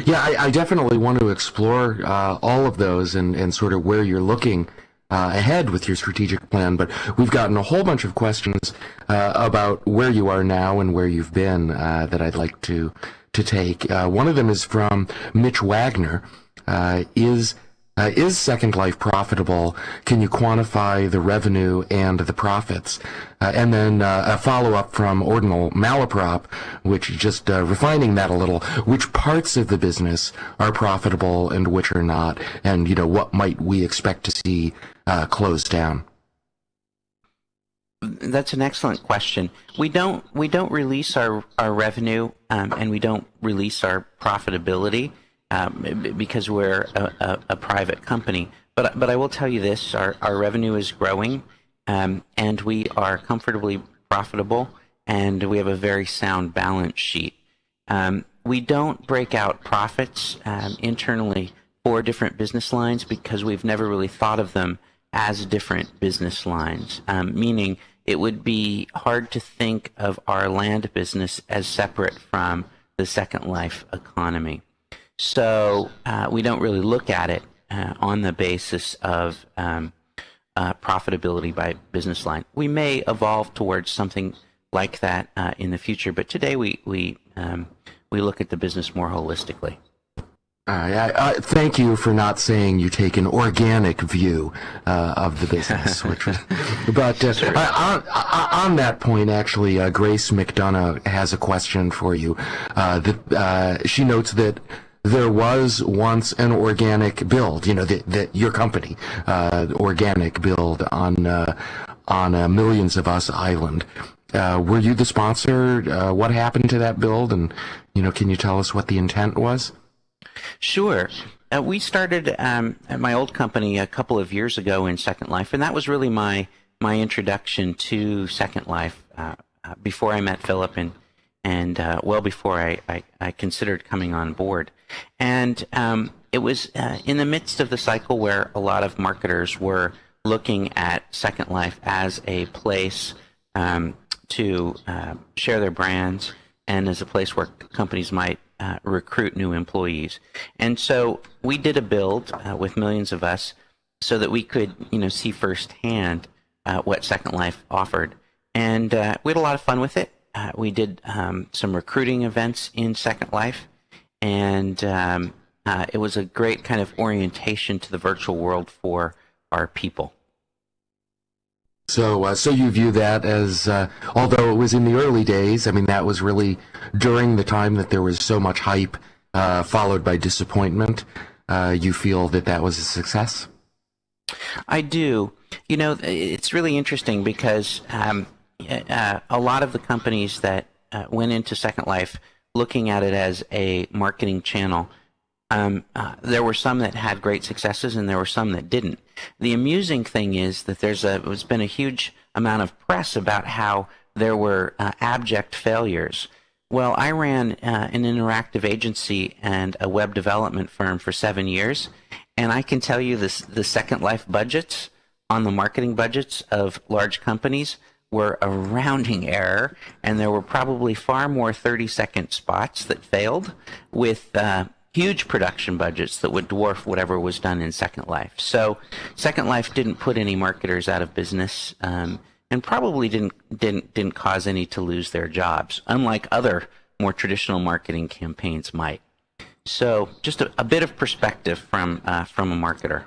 Yeah, I definitely want to explore all of those and sort of where you're looking ahead with your strategic plan. But we've gotten a whole bunch of questions about where you are now and where you've been that I'd like to take. One of them is from Mitch Wagner. Is Second Life profitable? Can you quantify the revenue and the profits? And then a follow-up from Ordinal Malaprop, which just refining that a little. Which parts of the business are profitable and which are not? And, what might we expect to see close down? That's an excellent question. We don't release our revenue and we don't release our profitability. Because we're a private company. But I will tell you this, our revenue is growing, and we are comfortably profitable, and we have a very sound balance sheet. We don't break out profits internally for different business lines because we've never really thought of them as different business lines, meaning it would be hard to think of our land business as separate from the Second Life economy. So we don't really look at it on the basis of profitability by business line. We may evolve towards something like that in the future, but today we look at the business more holistically. Thank you for not saying you take an organic view of the business. But on that point, actually, Grace McDonough has a question for you. She notes that there was once an organic build, that your company, organic build on Millions of Us Island. Were you the sponsor? What happened to that build? And, can you tell us what the intent was? Sure. We started at my old company a couple of years ago in Second Life, and that was really my introduction to Second Life before I met Philip and well before I considered coming on board. And it was in the midst of the cycle where a lot of marketers were looking at Second Life as a place to share their brands and as a place where companies might recruit new employees. And so we did a build with Millions of Us so that we could, see firsthand what Second Life offered. And we had a lot of fun with it. We did some recruiting events in Second Life, and it was a great kind of orientation to the virtual world for our people. So you view that as, although it was in the early days, that was really during the time that there was so much hype followed by disappointment. You feel that was a success? I do. It's really interesting because a lot of the companies that went into Second Life looking at it as a marketing channel, there were some that had great successes and there were some that didn't. The amusing thing is that there's been a huge amount of press about how there were abject failures. Well, I ran an interactive agency and a web development firm for 7 years, and I can tell you this: the Second Life budgets on the marketing budgets of large companies were a rounding error, and there were probably far more 30-second spots that failed with huge production budgets that would dwarf whatever was done in Second Life. So Second Life didn't put any marketers out of business, and probably didn't cause any to lose their jobs, unlike other more traditional marketing campaigns might. So just a bit of perspective from a marketer.